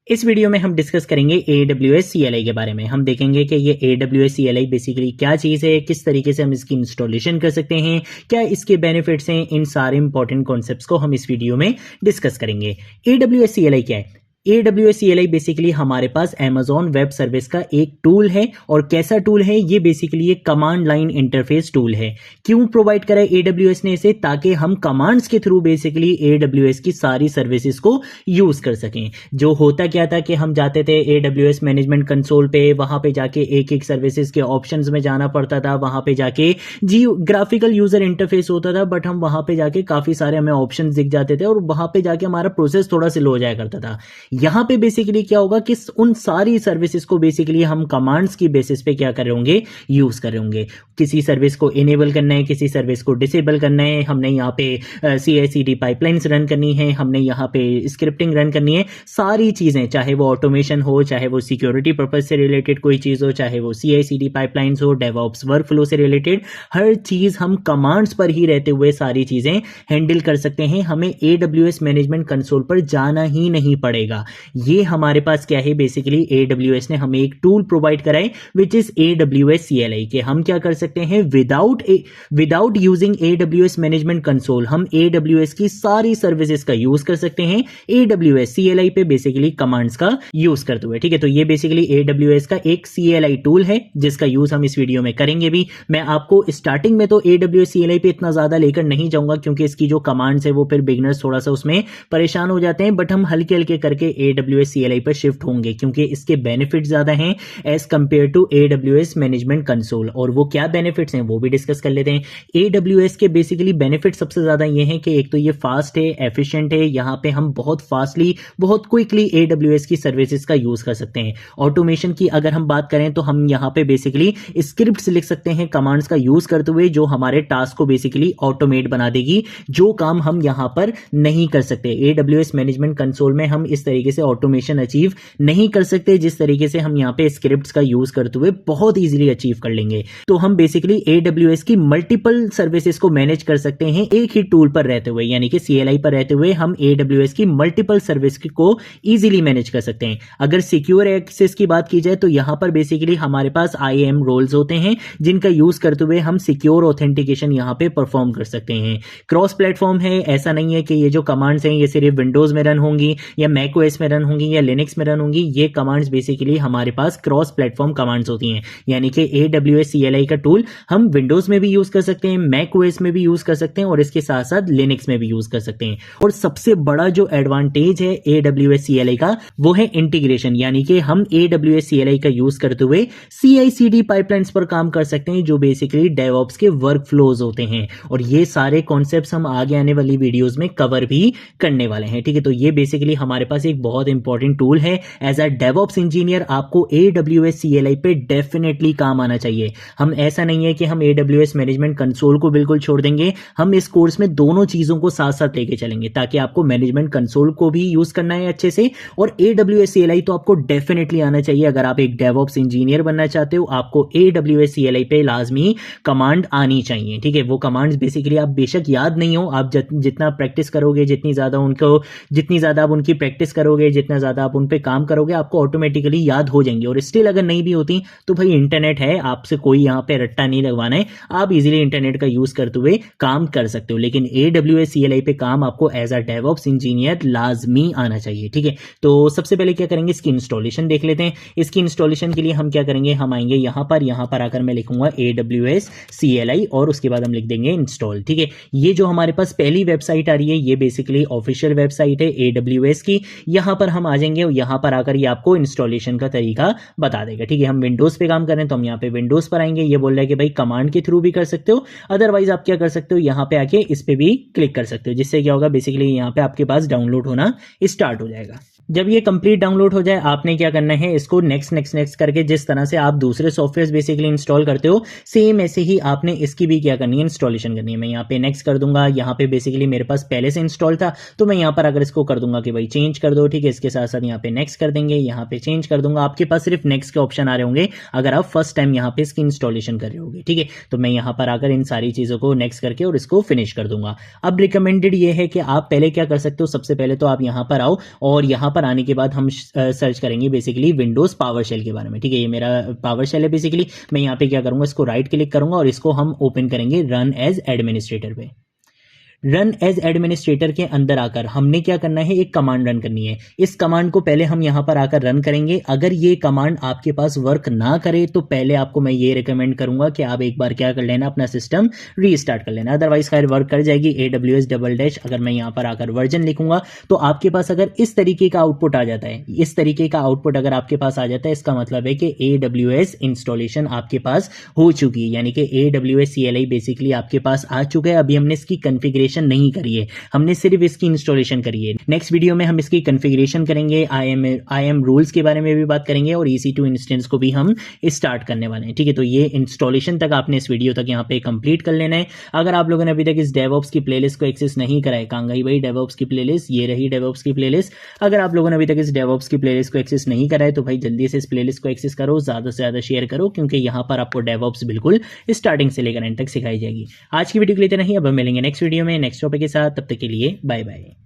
इस वीडियो में हम डिस्कस करेंगे AWS CLI के बारे में। हम देखेंगे कि ये AWS CLI बेसिकली क्या चीज़ है, किस तरीके से हम इसकी इंस्टॉलेशन कर सकते हैं, क्या इसके बेनिफिट्स हैं। इन सारे इंपॉर्टेंट कॉन्सेप्ट्स को हम इस वीडियो में डिस्कस करेंगे। AWS CLI क्या है? AWS CLI बेसिकली हमारे पास Amazon वेब सर्विस का एक टूल है। और कैसा टूल है ये? बेसिकली एक कमांड लाइन इंटरफेस टूल है। क्यों प्रोवाइड करा है AWS ने इसे? ताकि हम कमांड्स के थ्रू बेसिकली AWS की सारी सर्विसेज को यूज कर सकें। जो होता क्या था कि हम जाते थे AWS मैनेजमेंट कंसोल पे, वहां पे जाके एक एक सर्विसेज के ऑप्शंस में जाना पड़ता था, वहां पे जाके ग्राफिकल यूजर इंटरफेस होता था, बट हम वहां पे जाके काफी सारे हमें ऑप्शंस दिख जाते थे और वहां पे जाके हमारा प्रोसेस थोड़ा स्लो हो जाया करता था। यहां पे बेसिकली क्या होगा कि उन सारी सर्विसेज को बेसिकली हम कमांड्स की बेसिस पे क्या कर रहे होंगे, यूज कर रहे होंगे। किसी सर्विस को इनेबल करना है, किसी सर्विस को डिसेबल करना है, हमने यहाँ पे CI/CD पाइपलाइंस रन करनी है, हमने यहाँ पे स्क्रिप्टिंग रन करनी है। सारी चीजें, चाहे वो ऑटोमेशन हो, चाहे वो सिक्योरिटी पर्पज से रिलेटेड कोई चीज हो, चाहे वो CI/CD पाइपलाइंस हो, डेवऑप्स वर्कफ्लो से रिलेटेड, हर चीज हम कमांड्स पर ही रहते हुए सारी चीजें हैंडल कर सकते हैं। हमें AWS मैनेजमेंट कंसोल पर जाना ही नहीं पड़ेगा। ये हमारे पास क्या है, बेसिकली AWS ने हमें एक टूल प्रोवाइड करा है विच इज AWS CLI के हम क्या कर सकते हैं, without using AWS management console हम AWS की सारी सर्विसेज का यूज कर सकते हैं AWS CLI पे बेसिकली कमांड्स का यूज करते हुए। ठीक है, तो ये बेसिकली AWS का एक CLI टूल है जिसका यूज हम इस वीडियो में करेंगे भी। मैं आपको स्टार्टिंग में तो AWS CLI पे इतना ज्यादा लेकर नहीं जाऊंगा क्योंकि इसकी जो कमांड्स है वो फिर बिगनर्स थोड़ा सा उसमें परेशान हो जाते हैं, बट हम हल्के हल्के करके AWS CLI पर शिफ्ट होंगे क्योंकि इसके बेनिफिट ज्यादा हैं as compare to AWS management console. और वो क्या बेनिफिट्स हैं वो भी डिस्कस कर लेते हैं। AWS के बेसिकली बेनिफिट सबसे ज्यादा ये हैं कि एक तो ये फास्ट है, एफिशिएंट है। यहाँ पे हम बहुत फास्टली, बहुत क्विकली AWS की सर्विसेज का यूज कर सकते हैं। ऑटोमेशन की अगर हम बात करें तो हम यहाँ पे बेसिकली स्क्रिप्ट्स लिख सकते हैं कमांड्स का यूज करते हुए, जो हमारे टास्क को बेसिकली ऑटोमेट बना देगी, जो काम हम यहाँ पर नहीं कर सकते। AWS मैनेजमेंट कंसोल में हम इस तरीके से ऑटोमेशन अचीव नहीं कर सकते जिस तरीके से हम यहाँ पे स्क्रिप्ट्स का यूज करते हुए बहुत इजीली अचीव कर लेंगे। तो हम बेसिकली AWS की मल्टीपल सर्विसेज को मैनेज कर सकते हैं एक ही टूल पर रहते हुए, यानी कि CLI पर रहते हुए हम AWS की मल्टीपल सर्विस को इजीली मैनेज कर सकते हैं। अगर सिक्योर एक्सेस की बात की जाए तो यहाँ पर बेसिकली हमारे पास IAM रोल्स होते हैं जिनका यूज करते हुए हम सिक्योर ऑथेंटिकेशन यहाँ पे परफॉर्म कर सकते हैं। क्रॉस प्लेटफॉर्म है, ऐसा नहीं है कि ये जो कमांड्स हैं ये सिर्फ विंडोज में रन होंगी या macOS में रन होंगी या लिनक्स में रन होंगी। ये कमांड्स बेसिकली हमारे पास क्रॉस प्लेटफॉर्म कमांड्स होती हैं, यानी कि AWS CLI का टूल हम विंडोज में भी यूज कर सकते हैं, macOS में भी यूज कर सकते हैं और इसके साथ साथ लिनक्स में भी यूज कर सकते हैं। और सबसे बड़ा जो एडवांटेज है AWS CLI का वो है इंटीग्रेशन, यानी कि हम AWS CLI का यूज करते हुए CI/CD पाइपलाइंस पर काम कर सकते हैं जो बेसिकली डेवऑप्स के वर्क फ्लोज होते हैं। और ये सारे कॉन्सेप्ट्स हम आगे आने वाली वीडियोस में कवर भी करने वाले हैं। ठीक है, तो ये बेसिकली हमारे पास एक बहुत इंपॉर्टेंट टूल है। एज अ डेवऑप्स इंजीनियर आपको AWS CLI पे डेफिनेटली काम आना चाहिए। हम ऐसा नहीं है कि हम AWS मैनेजमेंट कंसोल को बिल्कुल छोड़ देंगे, हम इस कोर्स में दोनों चीजों को साथ साथ लेके चलेंगे ताकि आपको मैनेजमेंट कंसोल को भी यूज करना है अच्छे से, और AWS CLI तो आपको डेफिनेटली आना चाहिए। अगर आप एक डेवऑप्स इंजीनियर बनना चाहते हो आपको AWS CLI पे लाजमी कमांड आनी चाहिए। ठीक है, वो कमांड्स बेसिकली आप बेशक याद नहीं हो, आप जितना प्रैक्टिस करोगे, जितनी ज्यादा आप उनकी प्रैक्टिस करोगे, जितना ज्यादा आप उन पे काम करोगे, आपको ऑटोमेटिकली याद हो जाएंगे। और स्टिल अगर नहीं भी होती तो भाई इंटरनेट है, आपसे कोई यहाँ पे रट्टा नहीं लगवाना है, आप इजीली इंटरनेट का यूज करते हुए काम कर सकते हो। लेकिन AWS CLI पे काम आपको एज अ डेवऑप्स इंजीनियर लाजमी आना चाहिए। ठीक है, तो सबसे पहले क्या करेंगे, इसकी इंस्टॉलेशन देख लेते हैं। इसकी इंस्टॉलेशन के लिए हम क्या करेंगे, हम आएंगे यहाँ पर आकर मैं लिखूंगा AWS CLI और उसके बाद हम लिख देंगे इंस्टॉल। ठीक है, ये जो हमारे पास पहली वेबसाइट आ रही है ये बेसिकली ऑफिशियल वेबसाइट है AWS की। यहाँ पर हम आ जाएंगे और यहाँ पर आकर ये आपको इंस्टॉलेशन का तरीका बता देगा। ठीक है, हम विंडोज पे काम करें तो हम यहाँ पे विंडोज पर आएंगे। ये बोल रहा है कि भाई कमांड के थ्रू भी कर सकते हो, अदरवाइज आप क्या कर सकते हो, यहाँ पे आके इस पे भी क्लिक कर सकते हो, जिससे क्या होगा बेसिकली यहाँ पे आपके पास डाउनलोड होना स्टार्ट हो जाएगा। जब ये कंप्लीट डाउनलोड हो जाए आपने क्या करना है, इसको नेक्स्ट करके जिस तरह से आप दूसरे सॉफ्टवेयर बेसिकली इंस्टॉल करते हो सेम ऐसे ही आपने इसकी भी क्या करनी है, इंस्टॉलेशन करनी है। मैं यहाँ पे नेक्स्ट कर दूंगा। यहाँ पे बेसिकली मेरे पास पहले से इंस्टॉल था तो मैं यहाँ पर अगर इसको कर दूंगा कि भाई चेंज कर दो। ठीक है, इसके साथ साथ यहाँ पे नेक्स्ट कर देंगे, यहाँ पे चेंज कर दूंगा। आपके पास सिर्फ नेक्स्ट के ऑप्शन आ रहे होंगे अगर आप फर्स्ट टाइम यहाँ पे इसकी इंस्टॉलेशन कर रहे होगे। ठीक है, तो मैं यहाँ पर आकर इन सारी चीजों को नेक्स्ट करके और इसको फिनिश कर दूंगा। अब रिकमेंडेड ये है कि आप पहले क्या कर सकते हो, सबसे पहले तो आप यहाँ पर आओ और यहाँ पर आने के बाद हम सर्च करेंगे बेसिकली विंडोज़ पावर शेल के बारे में। ठीक है, ये मेरा पावर शेल है बेसिकली। मैं यहाँ पे क्या करूँगा, इसको राइट क्लिक करूँगा और इसको हम ओपन करेंगे रन एज एडमिनिस्ट्रेटर पे। रन एज एडमिनिस्ट्रेटर के अंदर आकर हमने क्या करना है, एक कमांड रन करनी है। इस कमांड को पहले हम यहाँ पर आकर रन करेंगे। अगर ये कमांड आपके पास वर्क ना करे तो पहले आपको मैं ये रिकमेंड करूंगा कि आप एक बार क्या कर लेना, अपना सिस्टम रीस्टार्ट कर लेना। अदरवाइज खैर वर्क कर जाएगी। AWS अगर मैं यहाँ पर आकर वर्जन लिखूंगा तो आपके पास अगर इस तरीके का आउटपुट आ जाता है, इस तरीके का आउटपुट अगर आपके पास आ जाता है, इसका मतलब है कि AWS इंस्टॉलेशन आपके पास हो चुकी है, यानी कि AWS CLI बेसिकली आपके पास आ चुका है। अभी हमने इसकी कॉन्फ़िगरेशन नहीं करी है, हमने सिर्फ इसकी इंस्टॉलेशन करी है। नेक्स्ट वीडियो में हम इसकी कॉन्फ़िगरेशन करेंगे, IAM रूल्स के बारे में भी बात करेंगे और EC2 इंस्टेंस को भी हम स्टार्ट करने वाले हैं। ठीक है, तो ये इंस्टॉलेशन तक आपने इस वीडियो तक यहाँ पे कंप्लीट कर लेना है। अगर आप लोगों ने अभी तक इस डेवऑप्स की प्लेलिस्ट को एक्सेस नहीं करा है, कहाँ गई भाई डेवऑप्स की प्लेलिस्ट, ये रही डेवऑप्स की प्लेलिस्ट। अगर आप लोगों ने अभी तक इस डेवऑप्स की प्लेलिस्ट को एक्सेस नहीं करा है तो भाई जल्दी से इस प्लेलिस्ट को एक्सेस करो, ज़्यादा से ज़्यादा शेयर करो, क्योंकि यहाँ पर आपको डेवऑप्स बिल्कुल स्टार्टिंग से लेकर एंड तक सिखाई जाएगी। आज की वीडियो के लिए इतना ही, अब हम मिलेंगे नेक्स्ट वीडियो में नेक्स्ट टॉपिक के साथ। तब तक के लिए बाय बाय।